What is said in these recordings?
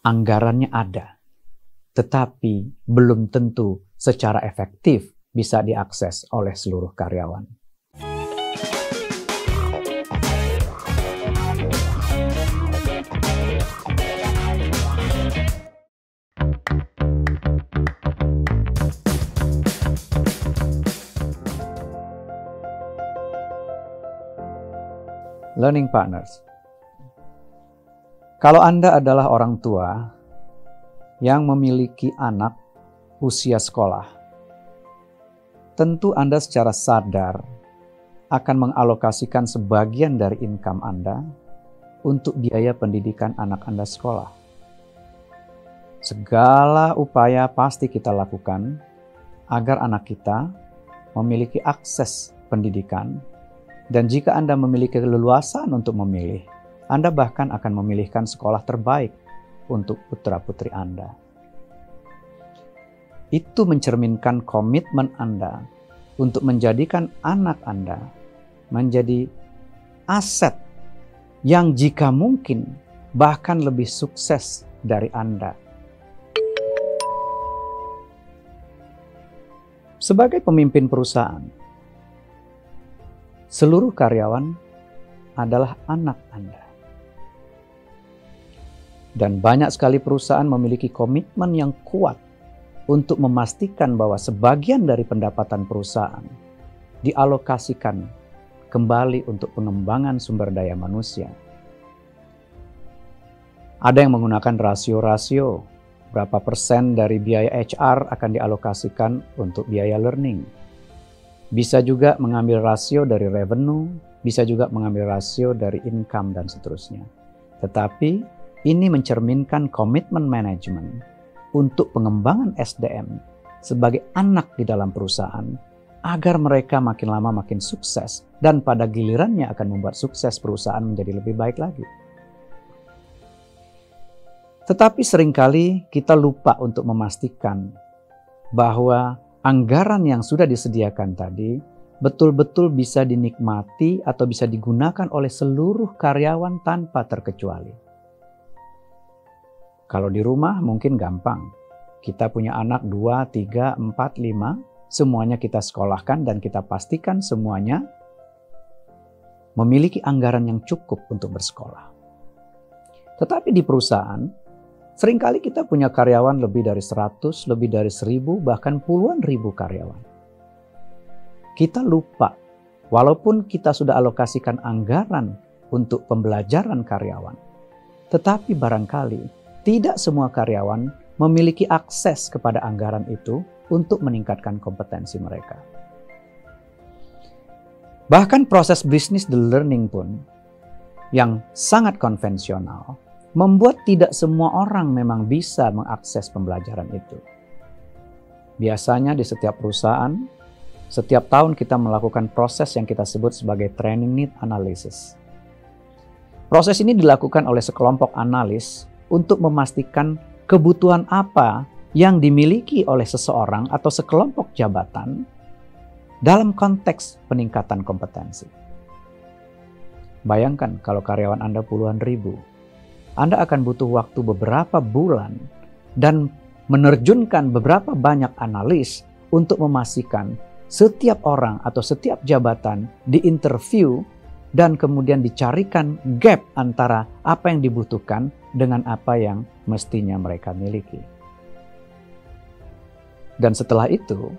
anggarannya ada, tetapi belum tentu secara efektif bisa diakses oleh seluruh karyawan. Learning partners. Kalau Anda adalah orang tua yang memiliki anak usia sekolah, tentu Anda secara sadar akan mengalokasikan sebagian dari income Anda untuk biaya pendidikan anak Anda sekolah. Segala upaya pasti kita lakukan agar anak kita memiliki akses pendidikan, dan jika Anda memiliki keleluasaan untuk memilih, Anda bahkan akan memilihkan sekolah terbaik untuk putra-putri Anda. Itu mencerminkan komitmen Anda untuk menjadikan anak Anda menjadi aset yang jika mungkin bahkan lebih sukses dari Anda. Sebagai pemimpin perusahaan, seluruh karyawan adalah anak Anda. Dan banyak sekali perusahaan memiliki komitmen yang kuat untuk memastikan bahwa sebagian dari pendapatan perusahaan dialokasikan kembali untuk pengembangan sumber daya manusia. Ada yang menggunakan rasio-rasio, berapa persen dari biaya HR akan dialokasikan untuk biaya learning. Bisa juga mengambil rasio dari revenue, bisa juga mengambil rasio dari income dan seterusnya. Tetapi ini mencerminkan komitmen manajemen untuk pengembangan SDM sebagai anak di dalam perusahaan agar mereka makin lama makin sukses dan pada gilirannya akan membuat sukses perusahaan menjadi lebih baik lagi. Tetapi seringkali kita lupa untuk memastikan bahwa anggaran yang sudah disediakan tadi betul-betul bisa dinikmati atau bisa digunakan oleh seluruh karyawan tanpa terkecuali. Kalau di rumah mungkin gampang. Kita punya anak 2, 3, 4, 5, semuanya kita sekolahkan dan kita pastikan semuanya memiliki anggaran yang cukup untuk bersekolah. Tetapi di perusahaan, seringkali kita punya karyawan lebih dari 100, lebih dari 1000, bahkan puluhan ribu karyawan. Kita lupa, walaupun kita sudah alokasikan anggaran untuk pembelajaran karyawan, tetapi barangkali tidak semua karyawan memiliki akses kepada anggaran itu untuk meningkatkan kompetensi mereka. Bahkan proses bisnis the learning pun yang sangat konvensional membuat tidak semua orang memang bisa mengakses pembelajaran itu. Biasanya di setiap perusahaan, setiap tahun kita melakukan proses yang kita sebut sebagai training need analysis. Proses ini dilakukan oleh sekelompok analis untuk memastikan kebutuhan apa yang dimiliki oleh seseorang atau sekelompok jabatan dalam konteks peningkatan kompetensi. Bayangkan kalau karyawan Anda puluhan ribu, Anda akan butuh waktu beberapa bulan dan menerjunkan beberapa banyak analis untuk memastikan setiap orang atau setiap jabatan diinterview dan kemudian dicarikan gap antara apa yang dibutuhkan dengan apa yang mestinya mereka miliki. Dan setelah itu,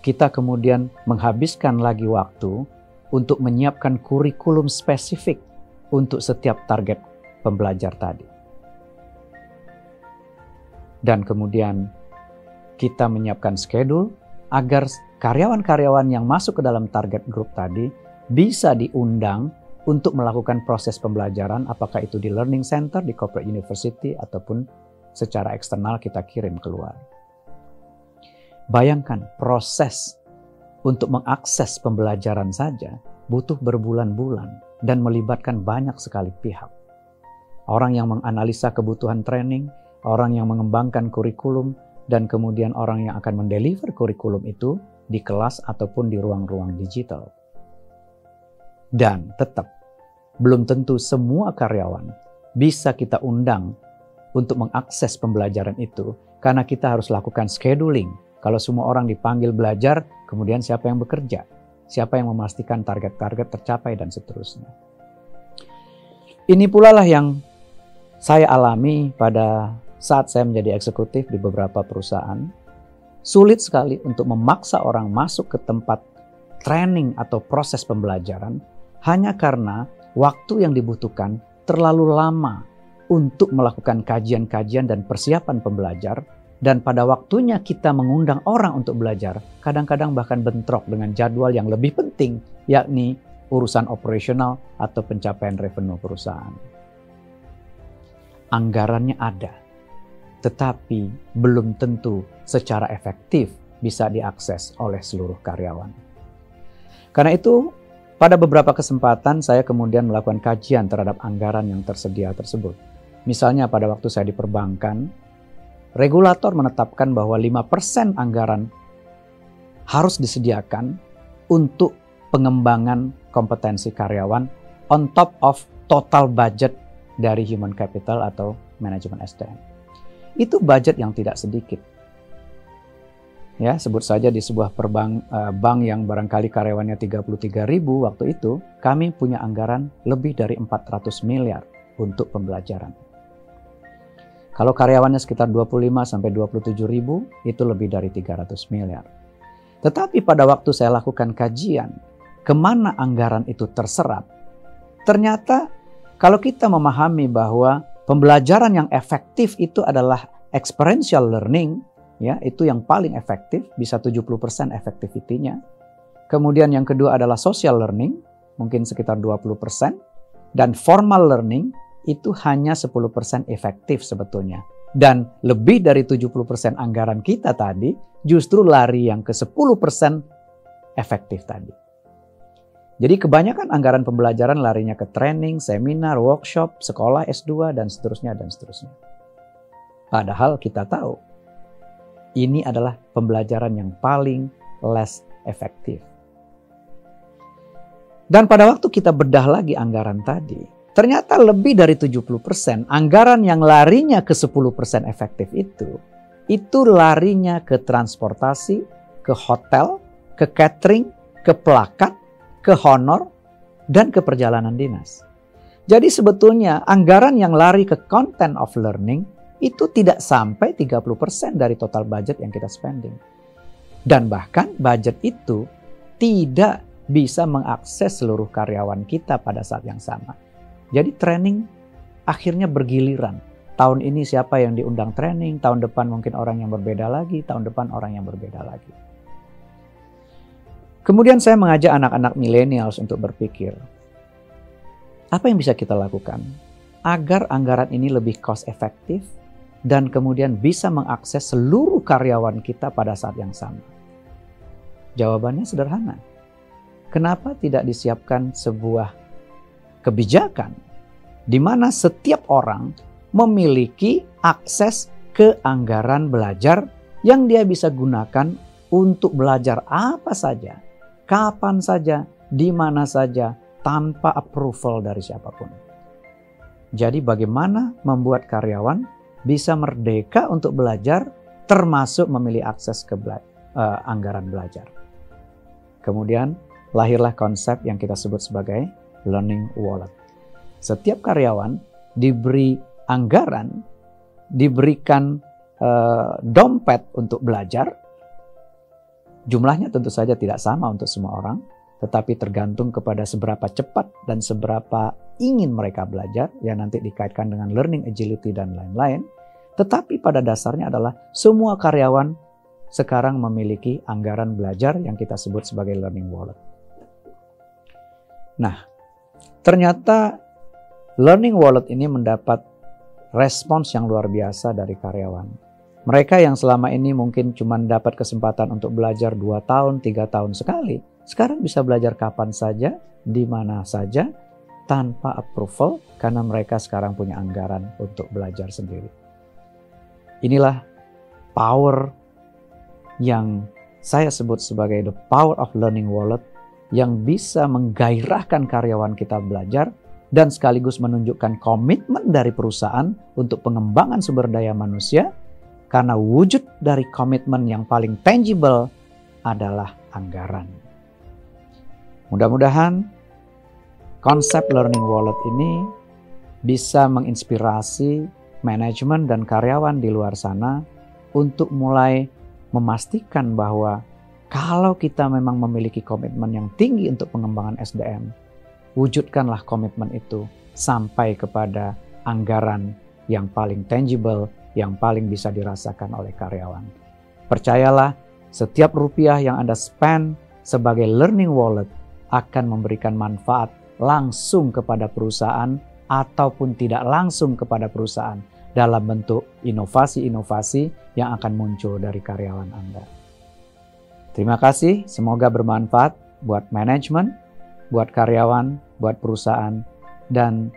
kita kemudian menghabiskan lagi waktu untuk menyiapkan kurikulum spesifik untuk setiap target pembelajar tadi. Dan kemudian kita menyiapkan schedule agar karyawan-karyawan yang masuk ke dalam target group tadi bisa diundang untuk melakukan proses pembelajaran, apakah itu di learning center, di corporate university, ataupun secara eksternal kita kirim keluar. Bayangkan proses untuk mengakses pembelajaran saja butuh berbulan-bulan dan melibatkan banyak sekali pihak. Orang yang menganalisa kebutuhan training, orang yang mengembangkan kurikulum, dan kemudian orang yang akan mendeliver kurikulum itu di kelas ataupun di ruang-ruang digital. Dan tetap belum tentu semua karyawan bisa kita undang untuk mengakses pembelajaran itu karena kita harus lakukan scheduling. Kalau semua orang dipanggil belajar, kemudian siapa yang bekerja? Siapa yang memastikan target-target tercapai dan seterusnya. Ini pula lah yang saya alami pada saat saya menjadi eksekutif di beberapa perusahaan. Sulit sekali untuk memaksa orang masuk ke tempat training atau proses pembelajaran hanya karena waktu yang dibutuhkan terlalu lama untuk melakukan kajian-kajian dan persiapan pembelajar. Dan pada waktunya kita mengundang orang untuk belajar, kadang-kadang bahkan bentrok dengan jadwal yang lebih penting, yakni urusan operasional atau pencapaian revenue perusahaan. Anggarannya ada, tetapi belum tentu secara efektif bisa diakses oleh seluruh karyawan. Karena itu, pada beberapa kesempatan saya kemudian melakukan kajian terhadap anggaran yang tersedia tersebut. Misalnya pada waktu saya di perbankan, regulator menetapkan bahwa 5% anggaran harus disediakan untuk pengembangan kompetensi karyawan on top of total budget dari human capital atau manajemen SDM. Itu budget yang tidak sedikit. Ya, sebut saja di sebuah bank yang barangkali karyawannya 33.000 waktu itu, kami punya anggaran lebih dari 400 miliar untuk pembelajaran. Kalau karyawannya sekitar 25-27 ribu, itu lebih dari 300 miliar. Tetapi pada waktu saya lakukan kajian, kemana anggaran itu terserap, ternyata kalau kita memahami bahwa pembelajaran yang efektif itu adalah experiential learning, ya, itu yang paling efektif, bisa 70% efektivitinya. Kemudian yang kedua adalah social learning, mungkin sekitar 20%. Dan formal learning, itu hanya 10% efektif sebetulnya. Dan lebih dari 70% anggaran kita tadi justru lari yang ke 10% efektif tadi. Jadi kebanyakan anggaran pembelajaran larinya ke training, seminar, workshop, sekolah S2 dan seterusnya dan seterusnya. Padahal kita tahu ini adalah pembelajaran yang paling less efektif. Dan pada waktu kita bedah lagi anggaran tadi, ternyata lebih dari 70% anggaran yang larinya ke 10% efektif itu larinya ke transportasi, ke hotel, ke catering, ke plakat, ke honor, dan ke perjalanan dinas. Jadi sebetulnya anggaran yang lari ke content of learning itu tidak sampai 30% dari total budget yang kita spending. Dan bahkan budget itu tidak bisa mengakses seluruh karyawan kita pada saat yang sama. Jadi training akhirnya bergiliran. Tahun ini siapa yang diundang training, tahun depan mungkin orang yang berbeda lagi, tahun depan orang yang berbeda lagi. Kemudian saya mengajak anak-anak millennials untuk berpikir, apa yang bisa kita lakukan agar anggaran ini lebih cost efektif dan kemudian bisa mengakses seluruh karyawan kita pada saat yang sama? Jawabannya sederhana. Kenapa tidak disiapkan sebuah kebijakan di mana setiap orang memiliki akses ke anggaran belajar yang dia bisa gunakan untuk belajar apa saja, kapan saja, di mana saja, tanpa approval dari siapapun. Jadi bagaimana membuat karyawan bisa merdeka untuk belajar, termasuk memilih akses ke anggaran belajar. Kemudian lahirlah konsep yang kita sebut sebagai learning wallet. Setiap karyawan diberi anggaran, diberikan dompet untuk belajar. Jumlahnya tentu saja tidak sama untuk semua orang, tetapi tergantung kepada seberapa cepat dan seberapa ingin mereka belajar, yang nanti dikaitkan dengan learning agility dan lain-lain. Tetapi pada dasarnya adalah semua karyawan sekarang memiliki anggaran belajar yang kita sebut sebagai learning wallet. Nah, ternyata learning wallet ini mendapat respons yang luar biasa dari karyawan. Mereka yang selama ini mungkin cuma dapat kesempatan untuk belajar 2 tahun, 3 tahun sekali, sekarang bisa belajar kapan saja, di mana saja, tanpa approval, karena mereka sekarang punya anggaran untuk belajar sendiri. Inilah power yang saya sebut sebagai the power of learning wallet, yang bisa menggairahkan karyawan kita belajar dan sekaligus menunjukkan komitmen dari perusahaan untuk pengembangan sumber daya manusia, karena wujud dari komitmen yang paling tangible adalah anggaran. Mudah-mudahan konsep learning wallet ini bisa menginspirasi manajemen dan karyawan di luar sana untuk mulai memastikan bahwa kalau kita memang memiliki komitmen yang tinggi untuk pengembangan SDM, wujudkanlah komitmen itu sampai kepada anggaran yang paling tangible, yang paling bisa dirasakan oleh karyawan. Percayalah, setiap rupiah yang Anda spend sebagai learning wallet akan memberikan manfaat langsung kepada perusahaan ataupun tidak langsung kepada perusahaan dalam bentuk inovasi-inovasi yang akan muncul dari karyawan Anda. Terima kasih, semoga bermanfaat buat manajemen, buat karyawan, buat perusahaan, dan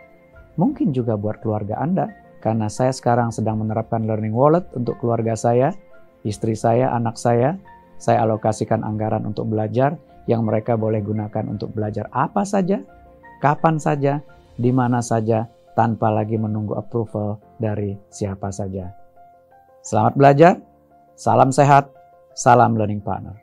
mungkin juga buat keluarga Anda. Karena saya sekarang sedang menerapkan learning wallet untuk keluarga saya, istri saya, anak saya alokasikan anggaran untuk belajar yang mereka boleh gunakan untuk belajar apa saja, kapan saja, di mana saja, tanpa lagi menunggu approval dari siapa saja. Selamat belajar, salam sehat, salam learning partner.